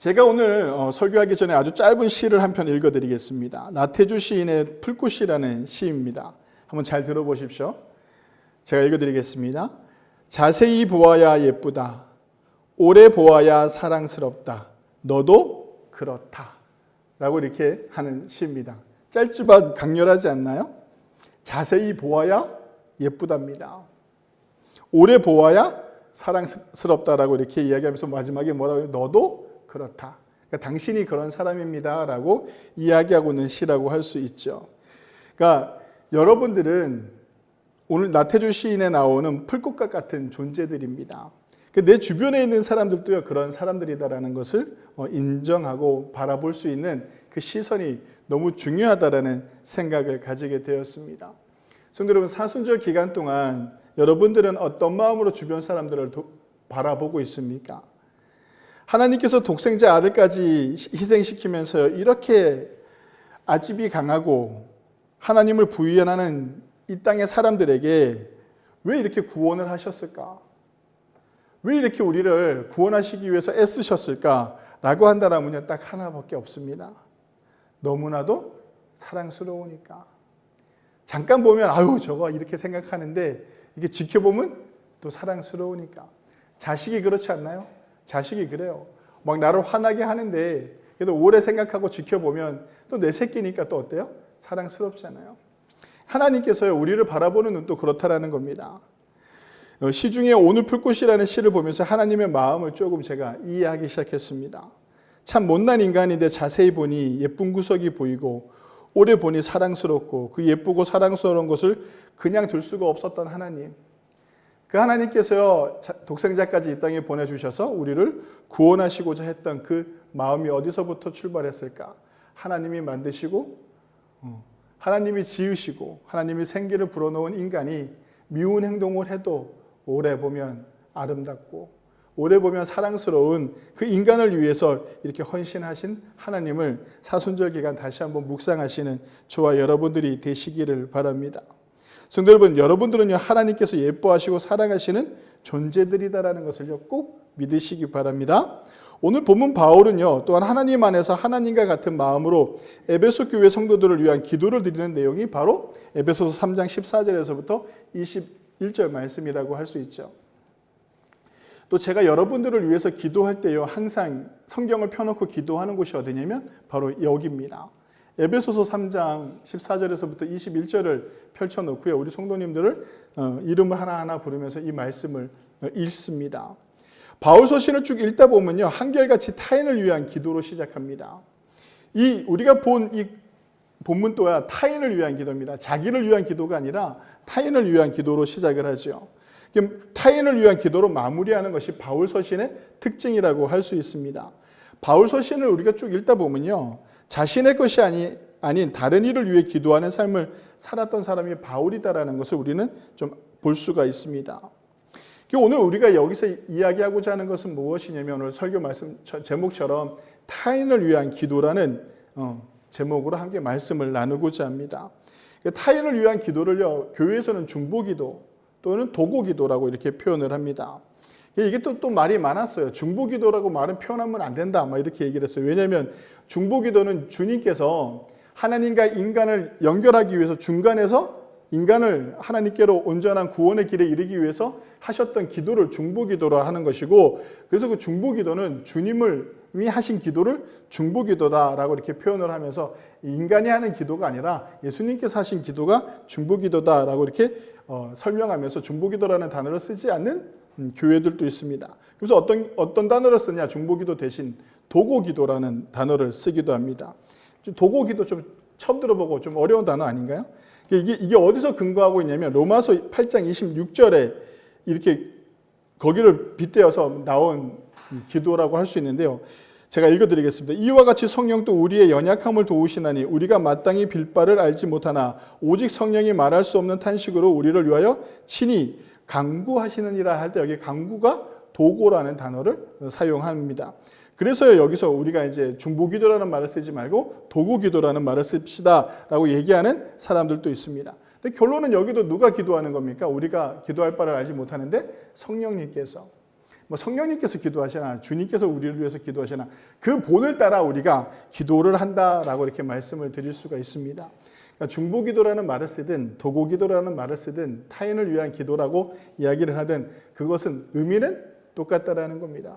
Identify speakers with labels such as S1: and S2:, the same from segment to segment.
S1: 제가 오늘 설교하기 전에 아주 짧은 시를 한 편 읽어드리겠습니다. 나태주 시인의 풀꽃이라는 시입니다. 한번 잘 들어보십시오. 제가 읽어드리겠습니다. 자세히 보아야 예쁘다. 오래 보아야 사랑스럽다. 너도 그렇다. 라고 이렇게 하는 시입니다. 짧지만 강렬하지 않나요? 자세히 보아야 예쁘답니다. 오래 보아야 사랑스럽다라고 이렇게 이야기하면서 마지막에 뭐라고 해요? 너도 그렇다. 그러니까 당신이 그런 사람입니다. 라고 이야기하고 있는 시라고 할 수 있죠. 그러니까 여러분들은 오늘 나태주 시인에 나오는 풀꽃과 같은 존재들입니다. 내 주변에 있는 사람들도요, 그런 사람들이다라는 것을 인정하고 바라볼 수 있는 그 시선이 너무 중요하다라는 생각을 가지게 되었습니다. 성도 여러분, 사순절 기간 동안 여러분들은 어떤 마음으로 주변 사람들을 바라보고 있습니까? 하나님께서 독생자 아들까지 희생시키면서 이렇게 아집이 강하고 하나님을 부인하는 이 땅의 사람들에게 왜 이렇게 구원을 하셨을까? 왜 이렇게 우리를 구원하시기 위해서 애쓰셨을까? 라고 한다면요, 딱 하나밖에 없습니다. 너무나도 사랑스러우니까. 잠깐 보면 아유 저거 이렇게 생각하는데 이게 지켜보면 또 사랑스러우니까. 자식이 그렇지 않나요? 자식이 그래요. 막 나를 화나게 하는데 그래도 오래 생각하고 지켜보면 또 내 새끼니까 또 어때요? 사랑스럽잖아요. 하나님께서요, 우리를 바라보는 눈도 그렇다라는 겁니다. 시중에 오늘 풀꽃이라는 시를 보면서 하나님의 마음을 조금 제가 이해하기 시작했습니다. 참 못난 인간인데 자세히 보니 예쁜 구석이 보이고 오래 보니 사랑스럽고 그 예쁘고 사랑스러운 것을 그냥 둘 수가 없었던 하나님. 그 하나님께서요, 독생자까지 이 땅에 보내주셔서 우리를 구원하시고자 했던 그 마음이 어디서부터 출발했을까? 하나님이 만드시고 하나님이 지으시고 하나님이 생기를 불어넣은 인간이 미운 행동을 해도 오래 보면 아름답고 오래 보면 사랑스러운 그 인간을 위해서 이렇게 헌신하신 하나님을 사순절 기간 다시 한번 묵상하시는 저와 여러분들이 되시기를 바랍니다. 성도 여러분, 여러분들은요, 하나님께서 예뻐하시고 사랑하시는 존재들이다라는 것을요, 꼭 믿으시기 바랍니다. 오늘 본문 바울은요, 또한 하나님 안에서 하나님과 같은 마음으로 에베소 교회 성도들을 위한 기도를 드리는 내용이 바로 에베소서 3장 14절에서부터 21절 말씀이라고 할 수 있죠. 또 제가 여러분들을 위해서 기도할 때요, 항상 성경을 펴놓고 기도하는 곳이 어디냐면 바로 여기입니다. 에베소서 3장 14절에서부터 21절을 펼쳐놓고요, 우리 성도님들을 이름을 하나하나 부르면서 이 말씀을 읽습니다. 바울 서신을 쭉 읽다 보면요, 한결같이 타인을 위한 기도로 시작합니다. 우리가 본 이 본문 또한 타인을 위한 기도입니다. 자기를 위한 기도가 아니라 타인을 위한 기도로 시작을 하죠. 타인을 위한 기도로 마무리하는 것이 바울 서신의 특징이라고 할 수 있습니다. 바울 서신을 우리가 쭉 읽다 보면요, 자신의 것이 아닌 다른 이를 위해 기도하는 삶을 살았던 사람이 바울이다라는 것을 우리는 좀 볼 수가 있습니다. 오늘 우리가 여기서 이야기하고자 하는 것은 무엇이냐면, 오늘 설교 말씀 제목처럼 타인을 위한 기도라는 제목으로 함께 말씀을 나누고자 합니다. 타인을 위한 기도를요, 교회에서는 중보기도 또는 도고기도라고 이렇게 표현을 합니다. 이게 또 말이 많았어요. 중보기도라고 말은 표현하면 안 된다, 막 이렇게 얘기를 했어요. 왜냐하면 중보기도는 주님께서 하나님과 인간을 연결하기 위해서 중간에서 인간을 하나님께로 온전한 구원의 길에 이르기 위해서 하셨던 기도를 중보기도라 하는 것이고, 그래서 그 중보기도는 주님이 하신 기도를 중보기도다라고 이렇게 표현을 하면서 인간이 하는 기도가 아니라 예수님께서 하신 기도가 중보기도다라고 이렇게 설명하면서 중보기도라는 단어를 쓰지 않는 교회들도 있습니다. 그래서 어떤 단어를 쓰냐? 중보기도 대신 도고기도라는 단어를 쓰기도 합니다. 도고기도 좀 처음 들어보고 좀 어려운 단어 아닌가요? 이게 어디서 근거하고 있냐면 로마서 8장 26절에 이렇게 거기를 빗대어서 나온 기도라고 할 수 있는데요. 제가 읽어드리겠습니다. 이와 같이 성령도 우리의 연약함을 도우시나니 우리가 마땅히 빌 바를 알지 못하나 오직 성령이 말할 수 없는 탄식으로 우리를 위하여 친히 간구하시느니라 할 때 여기 간구가 도고라는 단어를 사용합니다. 그래서 여기서 우리가 이제 중보기도라는 말을 쓰지 말고 도고기도라는 말을 씁시다라고 얘기하는 사람들도 있습니다. 근데 결론은 여기도 누가 기도하는 겁니까? 우리가 기도할 바를 알지 못하는데 성령님께서. 뭐 성령님께서 기도하시나 주님께서 우리를 위해서 기도하시나 그 본을 따라 우리가 기도를 한다라고 이렇게 말씀을 드릴 수가 있습니다. 그러니까 중보기도라는 말을 쓰든 도고기도라는 말을 쓰든 타인을 위한 기도라고 이야기를 하든 그것은 의미는 똑같다라는 겁니다.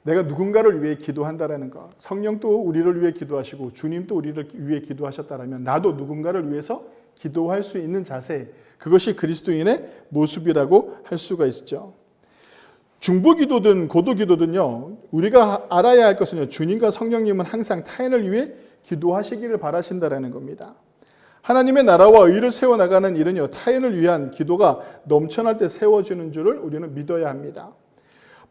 S1: 내가 누군가를 위해 기도한다라는 것, 성령도 우리를 위해 기도하시고 주님도 우리를 위해 기도하셨다라면 나도 누군가를 위해서 기도할 수 있는 자세, 그것이 그리스도인의 모습이라고 할 수가 있죠. 중보기도든 고도기도든요, 우리가 알아야 할 것은요, 주님과 성령님은 항상 타인을 위해 기도하시기를 바라신다라는 겁니다. 하나님의 나라와 의를 세워나가는 일은요, 타인을 위한 기도가 넘쳐날 때 세워지는 줄을 우리는 믿어야 합니다.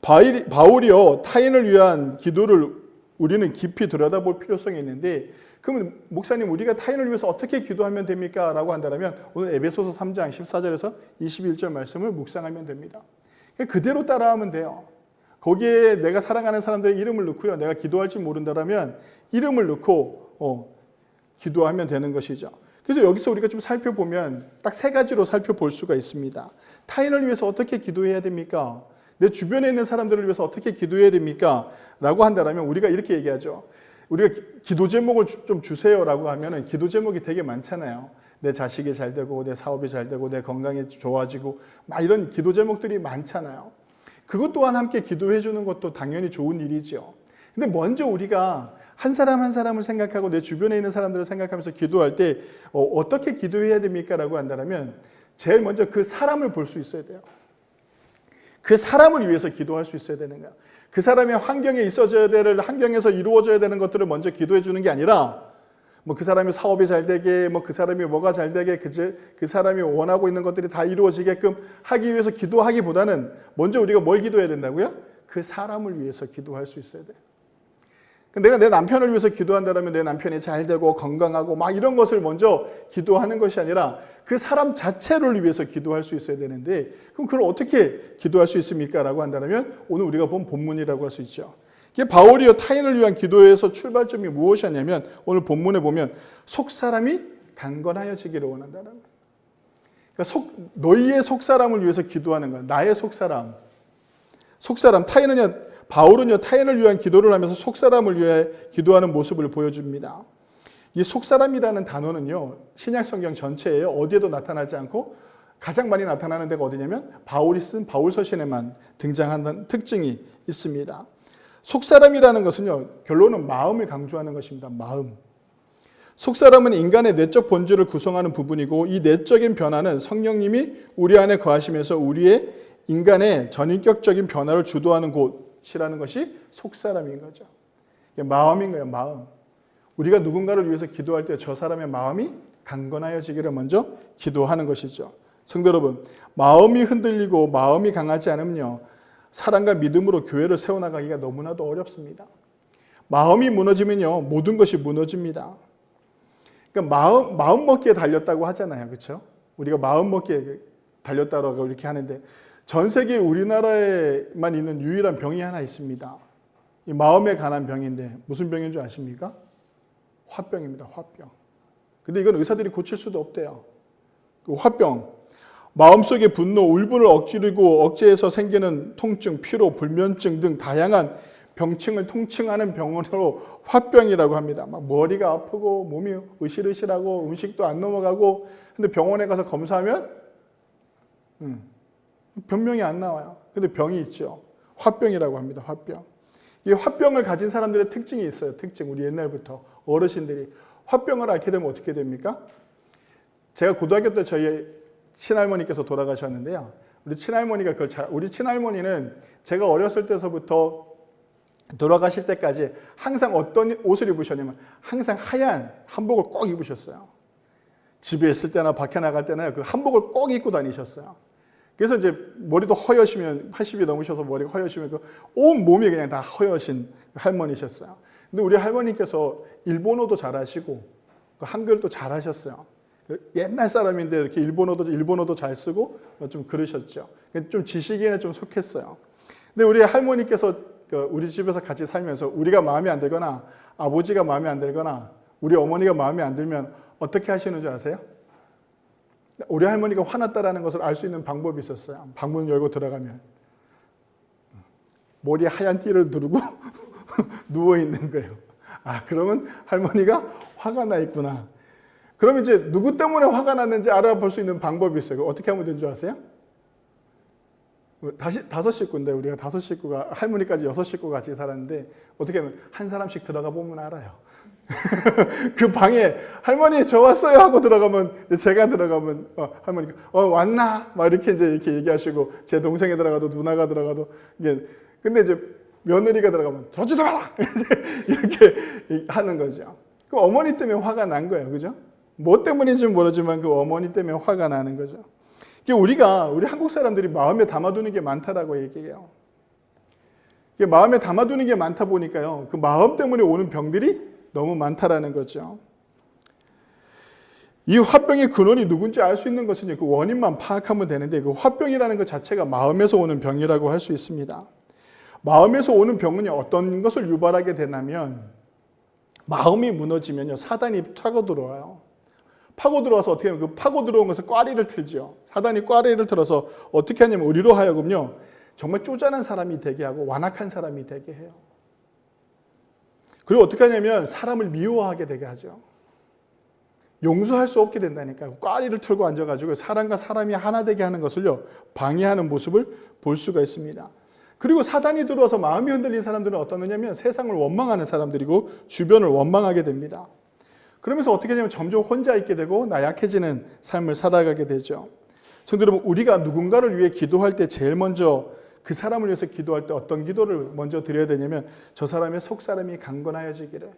S1: 바울이요, 타인을 위한 기도를 우리는 깊이 들여다볼 필요성이 있는데, 그러면 목사님 우리가 타인을 위해서 어떻게 기도하면 됩니까? 라고 한다면 오늘 에베소서 3장 14절에서 21절 말씀을 묵상하면 됩니다. 그대로 따라하면 돼요. 거기에 내가 사랑하는 사람들의 이름을 넣고요, 내가 기도할지 모른다면 이름을 넣고 기도하면 되는 것이죠. 그래서 여기서 우리가 좀 살펴보면 딱 세 가지로 살펴볼 수가 있습니다. 타인을 위해서 어떻게 기도해야 됩니까? 내 주변에 있는 사람들을 위해서 어떻게 기도해야 됩니까? 라고 한다면 우리가 이렇게 얘기하죠. 우리가 기도 제목을 좀 주세요라고 하면 기도 제목이 되게 많잖아요. 내 자식이 잘 되고 내 사업이 잘 되고 내 건강이 좋아지고 막 이런 기도 제목들이 많잖아요. 그것 또한 함께 기도해 주는 것도 당연히 좋은 일이죠. 근데 먼저 우리가 한 사람 한 사람을 생각하고 내 주변에 있는 사람들을 생각하면서 기도할 때 어떻게 기도해야 됩니까? 라고 한다면 제일 먼저 그 사람을 볼 수 있어야 돼요. 그 사람을 위해서 기도할 수 있어야 되는 거야. 그 사람의 환경에 있어져야 될, 환경에서 이루어져야 되는 것들을 먼저 기도해 주는 게 아니라 뭐 그 사람이 사업이 잘 되게, 뭐 그 사람이 뭐가 잘 되게, 그 사람이 원하고 있는 것들이 다 이루어지게끔 하기 위해서 기도하기보다는 먼저 우리가 뭘 기도해야 된다고요? 그 사람을 위해서 기도할 수 있어야 돼요. 내가 내 남편을 위해서 기도한다면 내 남편이 잘 되고 건강하고 막 이런 것을 먼저 기도하는 것이 아니라 그 사람 자체를 위해서 기도할 수 있어야 되는데, 그럼 그걸 어떻게 기도할 수 있습니까? 라고 한다면 오늘 우리가 본 본문이라고 할 수 있죠. 이게 바울이요, 타인을 위한 기도에서 출발점이 무엇이었냐면 오늘 본문에 보면 속사람이 강건하여지기를 원한다는 거예요. 그러니까 너희의 속사람을 위해서 기도하는 거야. 나의 속사람. 바울은요, 타인을 위한 기도를 하면서 속사람을 위해 기도하는 모습을 보여줍니다. 이 속사람이라는 단어는요, 신약 성경 전체에 어디에도 나타나지 않고 가장 많이 나타나는 데가 어디냐면 바울이 쓴 바울서신에만 등장하는 특징이 있습니다. 속사람이라는 것은요, 결론은 마음을 강조하는 것입니다. 마음. 속사람은 인간의 내적 본질을 구성하는 부분이고 이 내적인 변화는 성령님이 우리 안에 거하시면서 우리의 인간의 전인격적인 변화를 주도하는 곳이라는 것이 속사람인 거죠. 마음인 거예요. 마음. 우리가 누군가를 위해서 기도할 때 저 사람의 마음이 강건하여지기를 먼저 기도하는 것이죠. 성도 여러분, 마음이 흔들리고 마음이 강하지 않으면요, 사랑과 믿음으로 교회를 세워나가기가 너무나도 어렵습니다. 마음이 무너지면요, 모든 것이 무너집니다. 그러니까 마음 먹기에 달렸다고 하잖아요. 그렇죠? 우리가 마음 먹기에 달렸다고 이렇게 하는데 전 세계 우리나라에만 있는 유일한 병이 하나 있습니다. 이 마음에 관한 병인데 무슨 병인 줄 아십니까? 화병입니다. 화병. 근데 이건 의사들이 고칠 수도 없대요. 그 화병. 마음속의 분노, 울분을 억지르고 억제해서 생기는 통증, 피로, 불면증 등 다양한 병층을 통칭하는 병으로 화병이라고 합니다. 막 머리가 아프고 몸이 으실으실하고 음식도 안 넘어가고, 근데 병원에 가서 검사하면 변명이 안 나와요. 근데 병이 있죠. 화병이라고 합니다. 화병. 이 화병을 가진 사람들의 특징이 있어요. 특징. 우리 옛날부터 어르신들이 화병을 앓게 되면 어떻게 됩니까? 제가 고등학교 때 저희 친할머니께서 돌아가셨는데요. 우리 친할머니는 제가 어렸을 때서부터 돌아가실 때까지 항상 어떤 옷을 입으셨냐면 항상 하얀 한복을 꼭 입으셨어요. 집에 있을 때나 밖에 나갈 때나 그 한복을 꼭 입고 다니셨어요. 그래서 이제 머리도 허여시면 80이 넘으셔서 머리가 허여시면 온 몸이 그냥 다 허여신 할머니셨어요. 근데 우리 할머니께서 일본어도 잘하시고 한글도 잘하셨어요. 옛날 사람인데 이렇게 일본어도 잘 쓰고 좀 그러셨죠. 좀 지식인에 좀 속했어요. 근데 우리 할머니께서 우리 집에서 같이 살면서 우리가 마음에 안 들거나 아버지가 마음에 안 들거나 우리 어머니가 마음에 안 들면 어떻게 하시는 줄 아세요? 우리 할머니가 화났다라는 것을 알 수 있는 방법이 있었어요. 방문 열고 들어가면 머리에 하얀 띠를 두르고 누워 있는 거예요. 아, 그러면 할머니가 화가 나 있구나. 그러면 이제 누구 때문에 화가 났는지 알아볼 수 있는 방법이 있어요. 어떻게 하면 되는 줄 아세요? 다시 5식구인데 우리가 5식구가 할머니까지 6식구가 같이 살았는데 어떻게 하면 한 사람씩 들어가 보면 알아요. 그 방에 할머니 저 왔어요 하고 들어가면 제가 들어가면 할머니가 왔나 막 이렇게 이제 이렇게 얘기하시고 제 동생이 들어가도 누나가 들어가도 이게 근데 이제 며느리가 들어가면 들어주지 마라 이렇게 하는 거죠. 그 어머니 때문에 화가 난 거예요, 그죠? 뭐 때문인지는 모르지만 그 어머니 때문에 화가 나는 거죠. 우리 한국 사람들이 마음에 담아두는 게 많다라고 얘기해요. 마음에 담아두는 게 많다 보니까요, 그 마음 때문에 오는 병들이 너무 많다라는 거죠. 이 화병의 근원이 누군지 알 수 있는 것은 그 원인만 파악하면 되는데 그 화병이라는 것 자체가 마음에서 오는 병이라고 할 수 있습니다. 마음에서 오는 병은 어떤 것을 유발하게 되냐면 마음이 무너지면요, 사단이 파고 들어와요. 파고 들어와서 어떻게 하면 그 파고 들어온 것을 꽈리를 틀죠. 사단이 꽈리를 틀어서 어떻게 하냐면 우리로 하여금요, 정말 쪼잔한 사람이 되게 하고 완악한 사람이 되게 해요. 그리고 어떻게 하냐면 사람을 미워하게 되게 하죠. 용서할 수 없게 된다니까. 꽈리를 틀고 앉아가지고 사람과 사람이 하나 되게 하는 것을요, 방해하는 모습을 볼 수가 있습니다. 그리고 사단이 들어와서 마음이 흔들린 사람들은 어떠냐면 세상을 원망하는 사람들이고 주변을 원망하게 됩니다. 그러면서 어떻게 되냐면 점점 혼자 있게 되고 나약해지는 삶을 살아가게 되죠. 성도 여러분, 우리가 누군가를 위해 기도할 때 제일 먼저 그 사람을 위해서 기도할 때 어떤 기도를 먼저 드려야 되냐면 저 사람의 속사람이 강건하여지기를,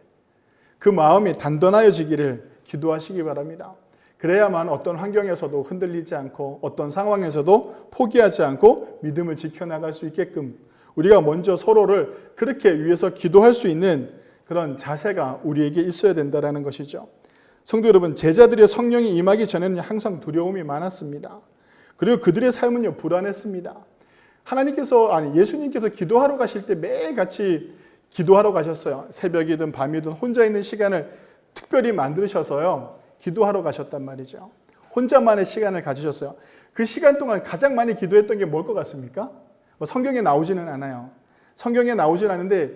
S1: 그 마음이 단단하여지기를 기도하시기 바랍니다. 그래야만 어떤 환경에서도 흔들리지 않고 어떤 상황에서도 포기하지 않고 믿음을 지켜나갈 수 있게끔 우리가 먼저 서로를 그렇게 위해서 기도할 수 있는 그런 자세가 우리에게 있어야 된다는 것이죠. 성도 여러분, 제자들의 성령이 임하기 전에는 항상 두려움이 많았습니다. 그리고 그들의 삶은 불안했습니다. 예수님께서 기도하러 가실 때 매일 같이 기도하러 가셨어요. 새벽이든 밤이든 혼자 있는 시간을 특별히 만드셔서요, 기도하러 가셨단 말이죠. 혼자만의 시간을 가지셨어요. 그 시간 동안 가장 많이 기도했던 게 뭘 것 같습니까? 성경에 나오지는 않아요. 성경에 나오진 않는데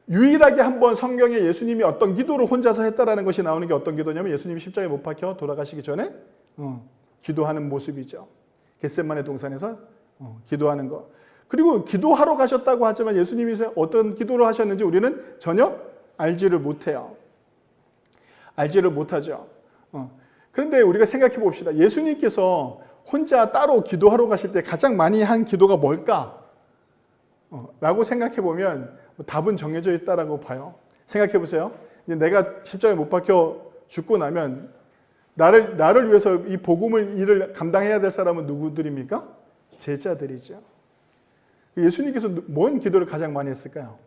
S1: 유일하게 한번 성경에 예수님이 어떤 기도를 혼자서 했다라는 것이 나오는 게 어떤 기도냐면 예수님이 십자가에 못 박혀 돌아가시기 전에 기도하는 모습이죠. 겟세마네 동산에서 기도하는 거. 그리고 기도하러 가셨다고 하지만 예수님이 어떤 기도를 하셨는지 우리는 전혀 알지를 못해요. 알지를 못하죠. 그런데 우리가 생각해 봅시다. 예수님께서 혼자 따로 기도하러 가실 때 가장 많이 한 기도가 뭘까? 라고 생각해 보면 답은 정해져 있다라고 봐요. 생각해 보세요. 내가 십자가에 못 박혀 죽고 나면 나를 위해서 이 복음을 일을 감당해야 될 사람은 누구들입니까? 제자들이죠. 예수님께서 뭔 기도를 가장 많이 했을까요?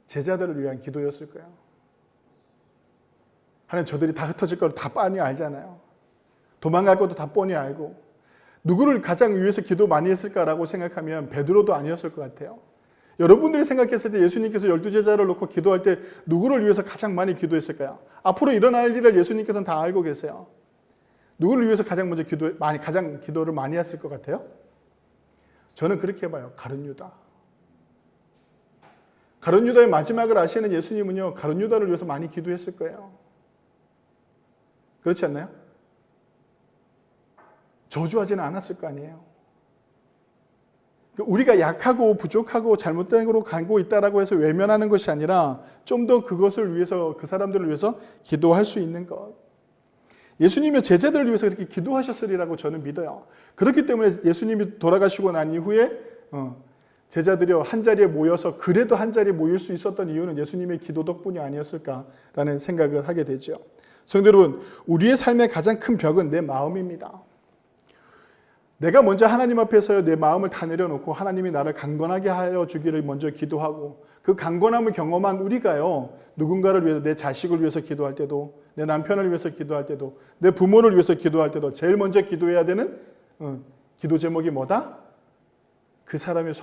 S1: 제자들을 위한 기도였을 거예요. 하나님, 저들이 다 흩어질 걸 다 뻔히 알잖아요. 도망갈 것도 다 뻔히 알고. 누구를 가장 위해서 기도 많이 했을까라고 생각하면 베드로도 아니었을 것 같아요. 여러분들이 생각했을 때 예수님께서 12제자를 놓고 기도할 때 누구를 위해서 가장 많이 기도했을까요? 앞으로 일어날 일을 예수님께서는 다 알고 계세요. 누구를 위해서 가장 먼저 가장 기도를 많이 했을 것 같아요? 저는 그렇게 봐요. 가룟 유다. 가룟 유다의 마지막을 아시는 예수님은요, 가룟 유다를 위해서 많이 기도했을 거예요. 그렇지 않나요? 저주하지는 않았을 거 아니에요. 우리가 약하고 부족하고 잘못된 으로 가고 있다라고 해서 외면하는 것이 아니라 좀 더 그것을 위해서, 그 사람들을 위해서 기도할 수 있는 것. 예수님의 제자들을 위해서 그렇게 기도하셨으리라고 저는 믿어요. 그렇기 때문에 예수님이 돌아가시고 난 이후에 제자들이 한 자리에 모여서 그래도 한 자리에 모일 수 있었던 이유는 예수님의 기도 덕분이 아니었을까라는 생각을 하게 되죠. 성도 여러분, 우리의 삶의 가장 큰 벽은 내 마음입니다. 내가 먼저 하나님 앞에서 내 마음을 다 내려놓고 하나님이 나를 강건하게 하여 주기를 먼저 기도하고 그 강건함을 경험한 우리가요, 누군가를 위해서, 내 자식을 위해서 기도할 때도, 내 남편을 위해서 기도할 때도, 내 부모를 위해서 기도할 때도 제일 먼저 기도해야 되는 기도 제목이 뭐다? 그 사람의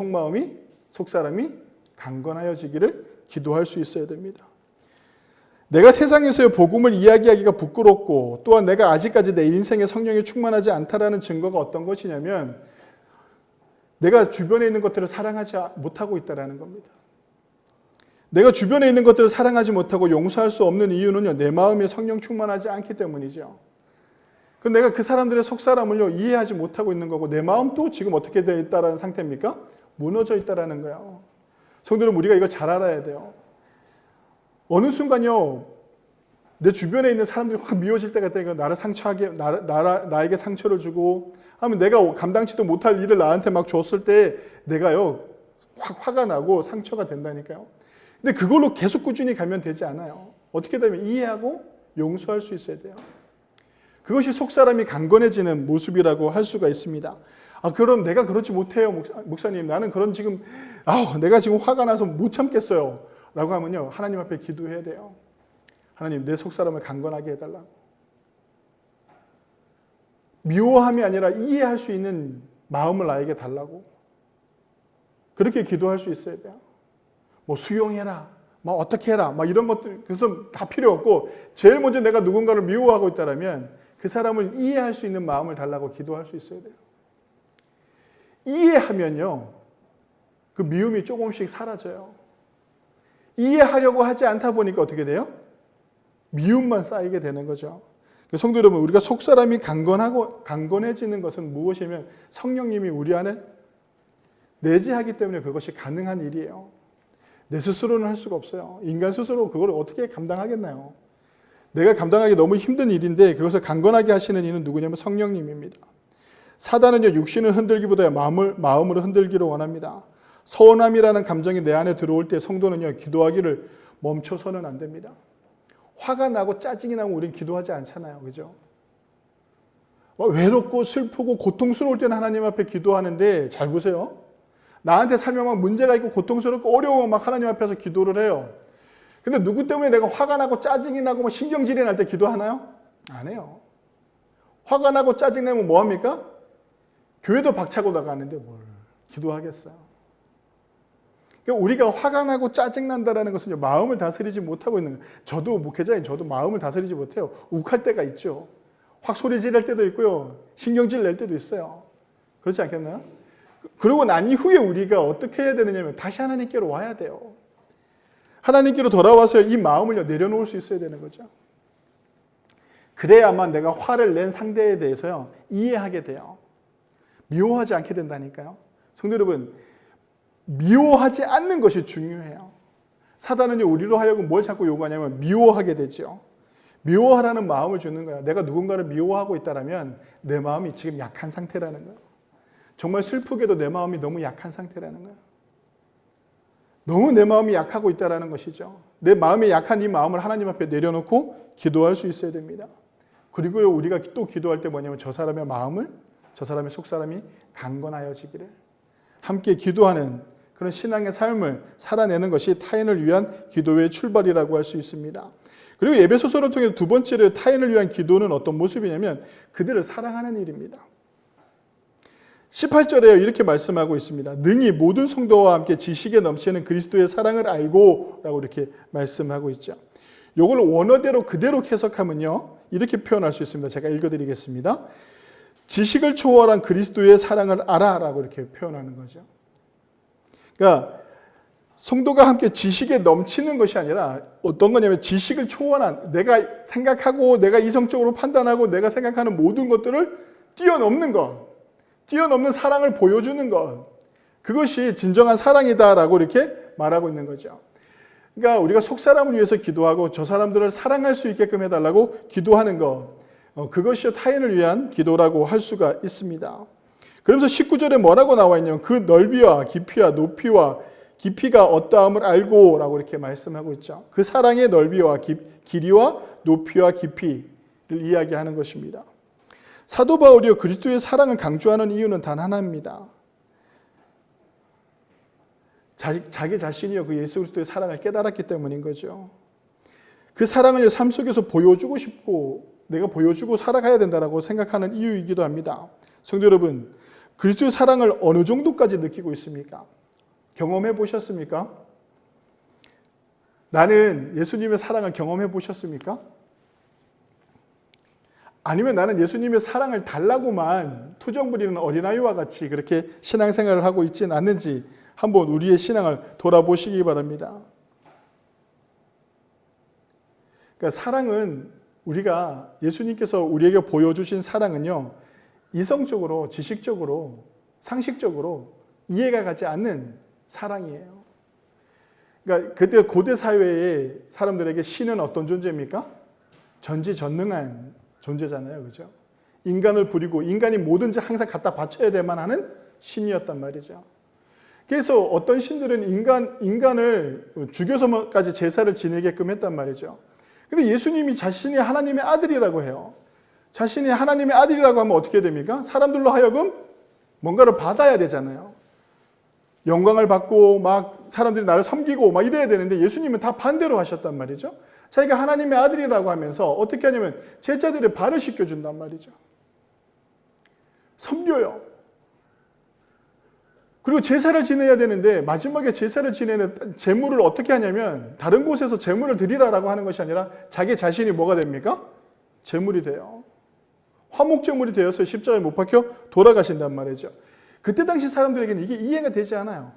S1: 속사람이 강건하여지기를 기도할 수 있어야 됩니다. 내가 세상에서의 복음을 이야기하기가 부끄럽고 또한 내가 아직까지 내 인생에 성령이 충만하지 않다라는 증거가 어떤 것이냐면 내가 주변에 있는 것들을 사랑하지 못하고 있다는 겁니다. 내가 주변에 있는 것들을 사랑하지 못하고 용서할 수 없는 이유는요, 내 마음에 성령 충만하지 않기 때문이죠. 내가 그 사람들의 속사람을요, 이해하지 못하고 있는 거고, 내 마음도 지금 어떻게 되어 있다는 상태입니까? 무너져 있다는 거예요. 성도는 우리가 이걸 잘 알아야 돼요. 어느 순간요, 내 주변에 있는 사람들이 확 미워질 때가 있다니까. 나를 상처하게, 나에게 상처를 주고 하면 내가 감당치도 못할 일을 나한테 막 줬을 때 내가요, 확 화가 나고 상처가 된다니까요. 근데 그걸로 계속 꾸준히 가면 되지 않아요. 어떻게 되면 이해하고 용서할 수 있어야 돼요. 그것이 속사람이 강건해지는 모습이라고 할 수가 있습니다. 그럼 내가 그렇지 못해요, 목사님. 나는 그런 지금, 내가 지금 화가 나서 못 참겠어요. 라고 하면요, 하나님 앞에 기도해야 돼요. 하나님, 내 속사람을 강건하게 해달라고. 미워함이 아니라 이해할 수 있는 마음을 나에게 달라고. 그렇게 기도할 수 있어야 돼요. 수용해라, 어떻게 해라, 이런 것들, 그래서 다 필요 없고, 제일 먼저 내가 누군가를 미워하고 있다면 그 사람을 이해할 수 있는 마음을 달라고 기도할 수 있어야 돼요. 이해하면요, 그 미움이 조금씩 사라져요. 이해하려고 하지 않다 보니까 어떻게 돼요? 미움만 쌓이게 되는 거죠. 성도 여러분, 우리가 속사람이 강건해지는 것은 무엇이면 성령님이 우리 안에 내재하기 때문에 그것이 가능한 일이에요. 내 스스로는 할 수가 없어요. 인간 스스로 그걸 어떻게 감당하겠나요? 내가 감당하기 너무 힘든 일인데 그것을 강건하게 하시는 이는 누구냐면 성령님입니다. 사단은요, 육신을 흔들기보다 마음으로 흔들기를 원합니다. 서운함이라는 감정이 내 안에 들어올 때 성도는요, 기도하기를 멈춰서는 안 됩니다. 화가 나고 짜증이 나면 우리는 기도하지 않잖아요. 그죠? 외롭고 슬프고 고통스러울 때는 하나님 앞에 기도하는데, 잘 보세요. 나한테 살면 막 문제가 있고 고통스럽고 어려우면 막 하나님 앞에서 기도를 해요. 근데 누구 때문에 내가 화가 나고 짜증이 나고 신경질이 날 때 기도하나요? 안 해요. 화가 나고 짜증내면 뭐 합니까? 교회도 박차고 나가는데 뭘 기도하겠어요. 그러니까 우리가 화가 나고 짜증난다는 것은 마음을 다스리지 못하고 있는 거예요. 저도 목회자인 저도 마음을 다스리지 못해요. 욱할 때가 있죠. 확 소리 지를 때도 있고요. 신경질 낼 때도 있어요. 그렇지 않겠나요? 그러고 난 이후에 우리가 어떻게 해야 되느냐면 다시 하나님께로 와야 돼요. 하나님께로 돌아와서 이 마음을 내려놓을 수 있어야 되는 거죠. 그래야만 내가 화를 낸 상대에 대해서요, 이해하게 돼요. 미워하지 않게 된다니까요. 성도 여러분, 미워하지 않는 것이 중요해요. 사단은요, 우리로 하여금 뭘 자꾸 요구하냐면 미워하게 되죠. 미워하라는 마음을 주는 거야. 내가 누군가를 미워하고 있다면 내 마음이 지금 약한 상태라는 거예요. 정말 슬프게도 내 마음이 너무 약한 상태라는 거예요. 너무 내 마음이 약하고 있다는 것이죠. 내 마음이 약한 이 마음을 하나님 앞에 내려놓고 기도할 수 있어야 됩니다. 그리고요, 우리가 또 기도할 때 뭐냐면 저 사람의 마음을, 저 사람의 속사람이 강건하여지기를, 함께 기도하는 그런 신앙의 삶을 살아내는 것이 타인을 위한 기도의 출발이라고 할 수 있습니다. 그리고 에베소서를 통해 두 번째로 타인을 위한 기도는 어떤 모습이냐면 그들을 사랑하는 일입니다. 18절에 이렇게 말씀하고 있습니다. 능히 모든 성도와 함께 지식에 넘치는 그리스도의 사랑을 알고 라고 이렇게 말씀하고 있죠. 이걸 원어대로 그대로 해석하면요, 이렇게 표현할 수 있습니다. 제가 읽어드리겠습니다. 지식을 초월한 그리스도의 사랑을 알아 라고 이렇게 표현하는 거죠. 그러니까 성도가 함께 지식에 넘치는 것이 아니라 어떤 거냐면 지식을 초월한, 내가 생각하고 내가 이성적으로 판단하고 내가 생각하는 모든 것들을 뛰어넘는 것, 뛰어넘는 사랑을 보여주는 것, 그것이 진정한 사랑이다라고 이렇게 말하고 있는 거죠. 그러니까 우리가 속사람을 위해서 기도하고 저 사람들을 사랑할 수 있게끔 해달라고 기도하는 것, 그것이 타인을 위한 기도라고 할 수가 있습니다. 그러면서 19절에 뭐라고 나와 있냐면 그 넓이와 깊이와 높이와 깊이가 어떠함을 알고 라고 이렇게 말씀하고 있죠. 그 사랑의 넓이와 길이와 높이와 깊이를 이야기하는 것입니다. 사도 바울이요, 그리스도의 사랑을 강조하는 이유는 단 하나입니다. 자기 자신이요, 그 예수 그리스도의 사랑을 깨달았기 때문인 거죠. 그 사랑을 삶 속에서 보여주고 싶고 내가 보여주고 살아가야 된다고 생각하는 이유이기도 합니다. 성도 여러분, 그리스도의 사랑을 어느 정도까지 느끼고 있습니까? 경험해 보셨습니까? 나는 예수님의 사랑을 경험해 보셨습니까? 아니면 나는 예수님의 사랑을 달라고만 투정 부리는 어린아이와 같이 그렇게 신앙생활을 하고 있지는 않는지 한번 우리의 신앙을 돌아보시기 바랍니다. 그러니까 사랑은 우리가 예수님께서 우리에게 보여주신 사랑은요, 이성적으로, 지식적으로, 상식적으로 이해가 가지 않는 사랑이에요. 그러니까 그때 고대 사회의 사람들에게 신은 어떤 존재입니까? 전지전능한 존재잖아요. 그죠? 인간을 부리고 인간이 뭐든지 항상 갖다 바쳐야 될만 하는 신이었단 말이죠. 그래서 어떤 신들은 인간을 죽여서까지 제사를 지내게끔 했단 말이죠. 근데 예수님이 자신이 하나님의 아들이라고 해요. 자신이 하나님의 아들이라고 하면 어떻게 됩니까? 사람들로 하여금 뭔가를 받아야 되잖아요. 영광을 받고 막 사람들이 나를 섬기고 막 이래야 되는데 예수님은 다 반대로 하셨단 말이죠. 자기가 하나님의 아들이라고 하면서 어떻게 하냐면 제자들의 발을 씻겨준단 말이죠. 섬겨요. 그리고 제사를 지내야 되는데 마지막에 제사를 지내는 제물을 어떻게 하냐면 다른 곳에서 제물을 드리라라고 하는 것이 아니라 자기 자신이 뭐가 됩니까? 제물이 돼요. 화목 제물이 되어서 십자가에 못 박혀 돌아가신단 말이죠. 그때 당시 사람들에게는 이게 이해가 되지 않아요.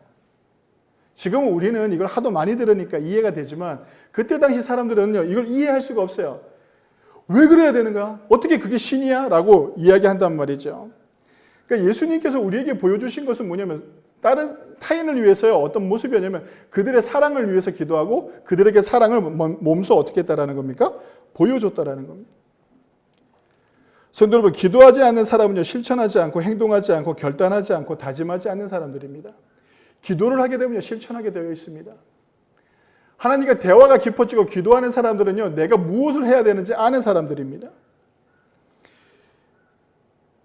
S1: 지금은 우리는 이걸 하도 많이 들으니까 이해가 되지만 그때 당시 사람들은요, 이걸 이해할 수가 없어요. 왜 그래야 되는가? 어떻게 그게 신이야? 라고 이야기한단 말이죠. 그러니까 예수님께서 우리에게 보여주신 것은 뭐냐면 다른 타인을 위해서요, 어떤 모습이었냐면 그들의 사랑을 위해서 기도하고 그들에게 사랑을 몸소 어떻게 했다라는 겁니까? 보여줬다라는 겁니다. 성도 여러분, 기도하지 않는 사람은요, 실천하지 않고 행동하지 않고 결단하지 않고 다짐하지 않는 사람들입니다. 기도를 하게 되면 실천하게 되어 있습니다. 하나님과 대화가 깊어지고 기도하는 사람들은요, 내가 무엇을 해야 되는지 아는 사람들입니다.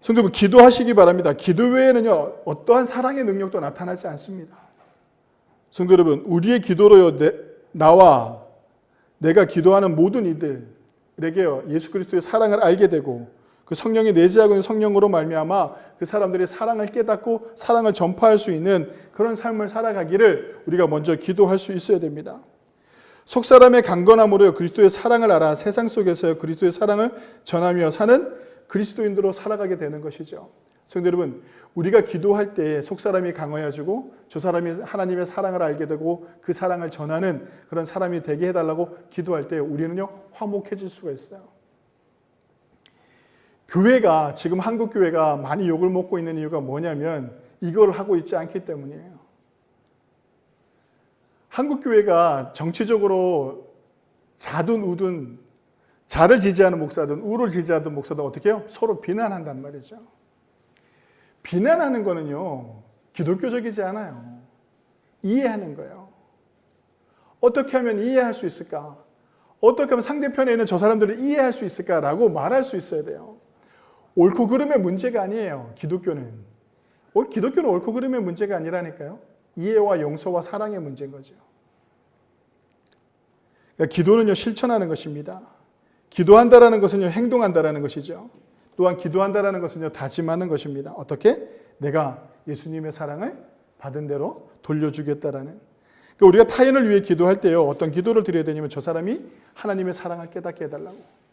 S1: 성도 여러분, 기도하시기 바랍니다. 기도 외에는요, 어떠한 사랑의 능력도 나타나지 않습니다. 성도 여러분, 우리의 기도로요, 나와 내가 기도하는 모든 이들에게요, 예수 그리스도의 사랑을 알게 되고 그 성령이 내재하고 있는 성령으로 말미암아 그 사람들이 사랑을 깨닫고 사랑을 전파할 수 있는 그런 삶을 살아가기를 우리가 먼저 기도할 수 있어야 됩니다. 속사람의 강건함으로 그리스도의 사랑을 알아 세상 속에서 그리스도의 사랑을 전하며 사는 그리스도인으로 살아가게 되는 것이죠. 성도 여러분, 우리가 기도할 때 속사람이 강해지고 저 사람이 하나님의 사랑을 알게 되고 그 사랑을 전하는 그런 사람이 되게 해달라고 기도할 때 우리는요, 화목해질 수가 있어요. 교회가, 지금 한국 교회가 많이 욕을 먹고 있는 이유가 뭐냐면 이걸 하고 있지 않기 때문이에요. 한국 교회가 정치적으로 자든 우든, 자를 지지하는 목사든 우를 지지하는 목사든 어떻게 해요? 서로 비난한단 말이죠. 비난하는 거는요, 기독교적이지 않아요. 이해하는 거예요. 어떻게 하면 이해할 수 있을까? 어떻게 하면 상대편에 있는 저 사람들을 이해할 수 있을까라고 말할 수 있어야 돼요. 옳고 그름의 문제가 아니에요. 기독교는 옳고 그름의 문제가 아니라니까요. 이해와 용서와 사랑의 문제인 거죠. 그러니까 기도는요, 실천하는 것입니다. 기도한다라는 것은요, 행동한다라는 것이죠. 또한 기도한다라는 것은요, 다짐하는 것입니다. 어떻게? 내가 예수님의 사랑을 받은 대로 돌려주겠다라는. 그러니까 우리가 타인을 위해 기도할 때요, 어떤 기도를 드려야 되냐면 저 사람이 하나님의 사랑을 깨닫게 해달라고.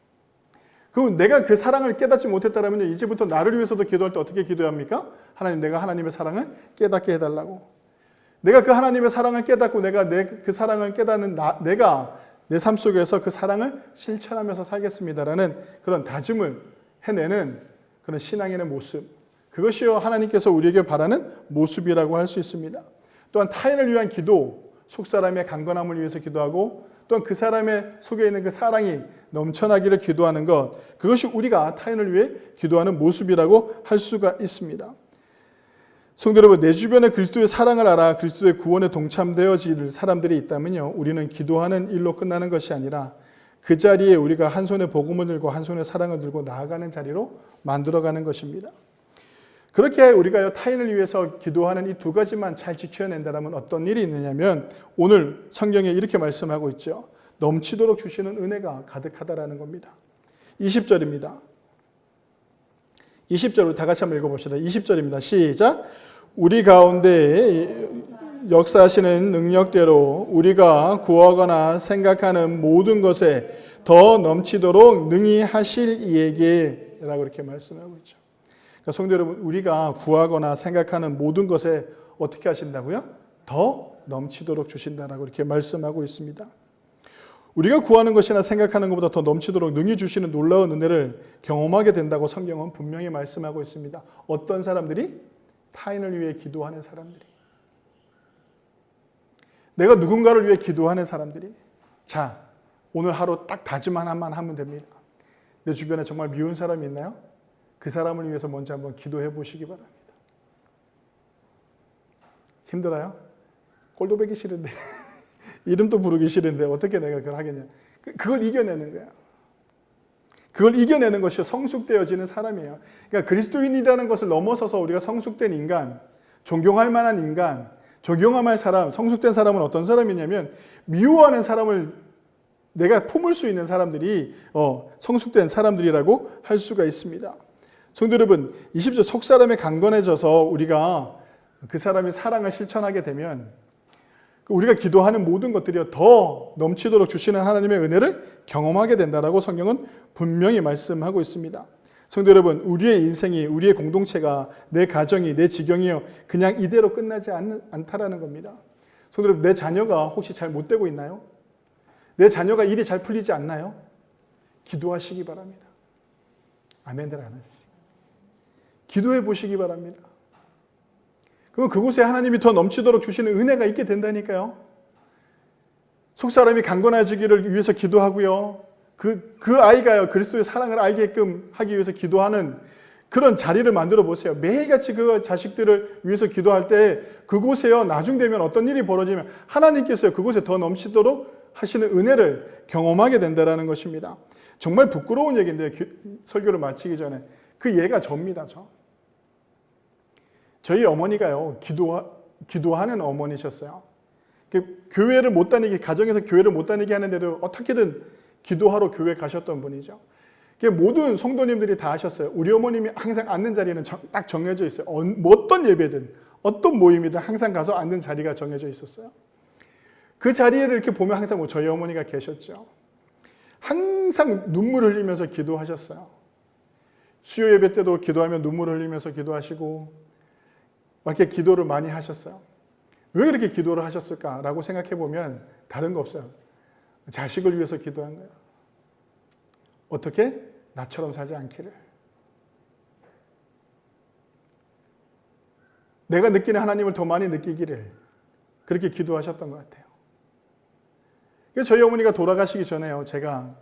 S1: 그럼 내가 그 사랑을 깨닫지 못했다면 이제부터 나를 위해서도 기도할 때 어떻게 기도해야 합니까? 하나님, 내가 하나님의 사랑을 깨닫게 해달라고. 내가 그 하나님의 사랑을 깨닫고 내가 그 사랑을 깨닫는 내가 내 삶 속에서 그 사랑을 실천하면서 살겠습니다라는 그런 다짐을 해내는 그런 신앙인의 모습. 그것이요, 하나님께서 우리에게 바라는 모습이라고 할 수 있습니다. 또한 타인을 위한 기도, 속사람의 강건함을 위해서 기도하고 또한 그 사람의 속에 있는 그 사랑이 넘쳐나기를 기도하는 것, 그것이 우리가 타인을 위해 기도하는 모습이라고 할 수가 있습니다. 성도 여러분, 내 주변에 그리스도의 사랑을 알아 그리스도의 구원에 동참되어질 사람들이 있다면요, 우리는 기도하는 일로 끝나는 것이 아니라 그 자리에 우리가 한 손에 복음을 들고 한 손에 사랑을 들고 나아가는 자리로 만들어가는 것입니다. 그렇게 우리가 타인을 위해서 기도하는 이 두 가지만 잘 지켜낸다면 어떤 일이 있느냐면 오늘 성경에 이렇게 말씀하고 있죠. 넘치도록 주시는 은혜가 가득하다라는 겁니다. 20절입니다. 20절을 다 같이 한번 읽어봅시다. 20절입니다. 시작. 우리 가운데 역사하시는 능력대로 우리가 구하거나 생각하는 모든 것에 더 넘치도록 능히 하실 이에게 라고 이렇게 말씀하고 있죠. 그러니까 성도 여러분, 우리가 구하거나 생각하는 모든 것에 어떻게 하신다고요? 더 넘치도록 주신다라고 이렇게 말씀하고 있습니다. 우리가 구하는 것이나 생각하는 것보다 더 넘치도록 능히 주시는 놀라운 은혜를 경험하게 된다고 성경은 분명히 말씀하고 있습니다. 어떤 사람들이? 타인을 위해 기도하는 사람들이. 내가 누군가를 위해 기도하는 사람들이. 자, 오늘 하루 딱 다짐 하나만 하면 됩니다. 내 주변에 정말 미운 사람이 있나요? 그 사람을 위해서 먼저 한번 기도해 보시기 바랍니다. 힘들어요? 꼴도 보기 싫은데 이름도 부르기 싫은데 어떻게 내가 그걸 하겠냐. 그걸 이겨내는 거야. 그걸 이겨내는 것이 성숙되어지는 사람이에요. 그러니까 그리스도인이라는 것을 넘어서서 우리가 성숙된 인간, 존경할 만한 인간, 존경할 만한 사람, 성숙된 사람은 어떤 사람이냐면 미워하는 사람을 내가 품을 수 있는 사람들이 성숙된 사람들이라고 할 수가 있습니다. 성도 여러분, 20절 속 사람이 강건해져서 우리가 그 사람이 사랑을 실천하게 되면 우리가 기도하는 모든 것들이 더 넘치도록 주시는 하나님의 은혜를 경험하게 된다라고 성경은 분명히 말씀하고 있습니다. 성도 여러분, 우리의 인생이, 우리의 공동체가, 내 가정이, 내 지경이요 그냥 이대로 끝나지 않다라는 겁니다. 성도 여러분, 내 자녀가 혹시 잘 못 되고 있나요? 내 자녀가 일이 잘 풀리지 않나요? 기도하시기 바랍니다. 아멘들 안 하시죠? 기도해 보시기 바랍니다. 그럼 그곳에 하나님이 더 넘치도록 주시는 은혜가 있게 된다니까요. 속사람이 강건해지기를 위해서 기도하고요. 그 아이가요, 그리스도의 사랑을 알게끔 하기 위해서 기도하는 그런 자리를 만들어 보세요. 매일같이 그 자식들을 위해서 기도할 때 그곳에요, 나중 되면 어떤 일이 벌어지면 하나님께서요, 그곳에 더 넘치도록 하시는 은혜를 경험하게 된다는 것입니다. 정말 부끄러운 얘기인데요. 설교를 마치기 전에. 그 예가 접니다. 저희 어머니가요, 기도하는 어머니셨어요. 교회를 못 다니게, 가정에서 교회를 못 다니게 하는데도 어떻게든 기도하러 교회 가셨던 분이죠. 모든 성도님들이 다 하셨어요. 우리 어머님이 항상 앉는 자리는 딱 정해져 있어요. 어떤 예배든, 어떤 모임이든 항상 가서 앉는 자리가 정해져 있었어요. 그 자리를 이렇게 보면 항상 저희 어머니가 계셨죠. 항상 눈물 흘리면서 기도하셨어요. 수요 예배 때도 기도하면 눈물 흘리면서 기도하시고, 이렇게 기도를 많이 하셨어요. 왜 그렇게 기도를 하셨을까라고 생각해 보면 다른 거 없어요. 자식을 위해서 기도한 거예요. 어떻게? 나처럼 살지 않기를. 내가 느끼는 하나님을 더 많이 느끼기를 그렇게 기도하셨던 것 같아요. 저희 어머니가 돌아가시기 전에요. 제가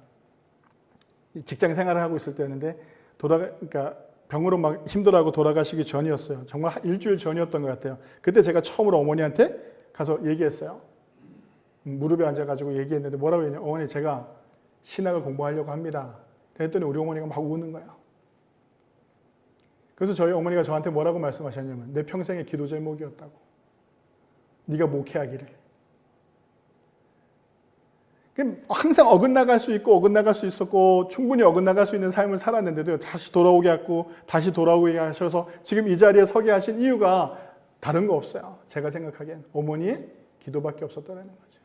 S1: 직장 생활을 하고 있을 때였는데 그러니까 병으로 막 힘들어하고 돌아가시기 전이었어요. 정말 일주일 전이었던 것 같아요. 그때 제가 처음으로 어머니한테 가서 얘기했어요. 무릎에 앉아가지고 얘기했는데 뭐라고 했냐. 어머니, 제가 신학을 공부하려고 합니다. 그랬더니 우리 어머니가 막 우는 거예요. 그래서 저희 어머니가 저한테 뭐라고 말씀하셨냐면 내 평생의 기도 제목이었다고. 네가 목회하기를. 항상 어긋나갈 수 있고 어긋나갈 수 있었고 충분히 어긋나갈 수 있는 삶을 살았는데도 다시 돌아오게 하고 다시 돌아오게 하셔서 지금 이 자리에 서게 하신 이유가 다른 거 없어요. 제가 생각하기엔 어머니의 기도밖에 없었다는 거죠.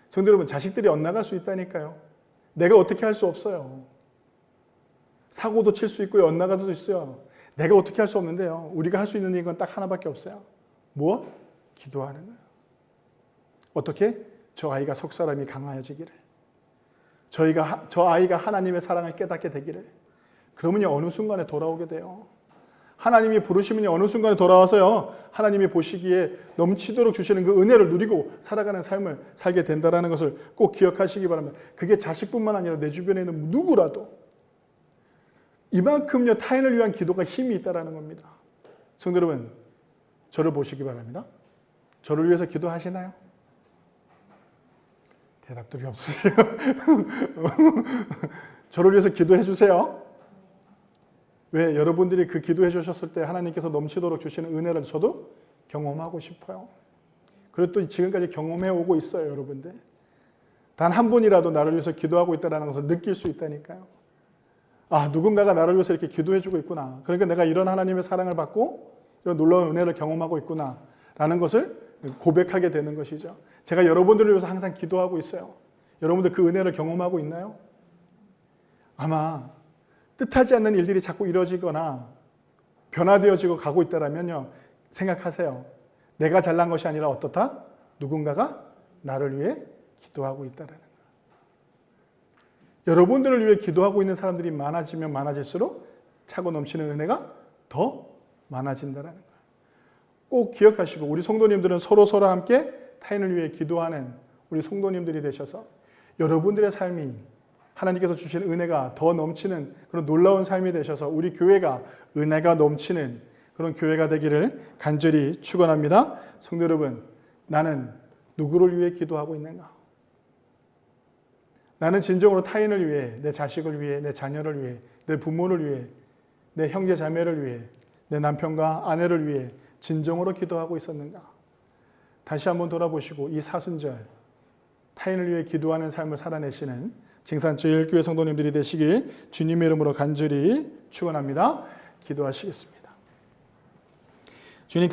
S1: 성도 여러분, 자식들이 엇나갈 수 있다니까요. 내가 어떻게 할 수 없어요. 사고도 칠 수 있고요. 엇나갈 수도 있어요. 내가 어떻게 할 수 없는데요. 우리가 할 수 있는 건 딱 하나밖에 없어요. 무엇? 기도하는 거예요. 어떻게? 저 아이가 속사람이 강해지기를. 저 아이가 하나님의 사랑을 깨닫게 되기를. 그러면요, 어느 순간에 돌아오게 돼요. 하나님이 부르시면 어느 순간에 돌아와서요, 하나님이 보시기에 넘치도록 주시는 그 은혜를 누리고 살아가는 삶을 살게 된다는 것을 꼭 기억하시기 바랍니다. 그게 자식뿐만 아니라 내 주변에 있는 누구라도 이만큼요, 타인을 위한 기도가 힘이 있다는 겁니다. 성도 여러분, 저를 보시기 바랍니다. 저를 위해서 기도하시나요? 대답들이 없으세요. 저를 위해서 기도해 주세요. 왜? 여러분들이 그 기도해 주셨을 때 하나님께서 넘치도록 주시는 은혜를 저도 경험하고 싶어요. 그리고 또 지금까지 경험해 오고 있어요, 여러분들. 단 한 분이라도 나를 위해서 기도하고 있다는 것을 느낄 수 있다니까요. 아, 누군가가 나를 위해서 이렇게 기도해 주고 있구나. 그러니까 내가 이런 하나님의 사랑을 받고 이런 놀라운 은혜를 경험하고 있구나 라는 것을 고백하게 되는 것이죠. 제가 여러분들을 위해서 항상 기도하고 있어요. 여러분들 그 은혜를 경험하고 있나요? 아마 뜻하지 않는 일들이 자꾸 이루어지거나 변화되어지고 가고 있다면요, 생각하세요. 내가 잘난 것이 아니라 어떻다? 누군가가 나를 위해 기도하고 있다라는 거예요. 여러분들을 위해 기도하고 있는 사람들이 많아지면 많아질수록 차고 넘치는 은혜가 더 많아진다는 거예요. 꼭 기억하시고 우리 성도님들은 서로 함께 타인을 위해 기도하는 우리 성도님들이 되셔서 여러분들의 삶이 하나님께서 주신 은혜가 더 넘치는 그런 놀라운 삶이 되셔서 우리 교회가 은혜가 넘치는 그런 교회가 되기를 간절히 축원합니다. 성도 여러분, 나는 누구를 위해 기도하고 있는가? 나는 진정으로 타인을 위해, 내 자식을 위해, 내 자녀를 위해, 내 부모를 위해, 내 형제 자매를 위해, 내 남편과 아내를 위해 진정으로 기도하고 있었는가? 다시 한번 돌아보시고 이 사순절 타인을 위해 기도하는 삶을 살아내시는 징산제일교회 성도님들이 되시길 주님의 이름으로 간절히 축원합니다. 기도하시겠습니다. 주님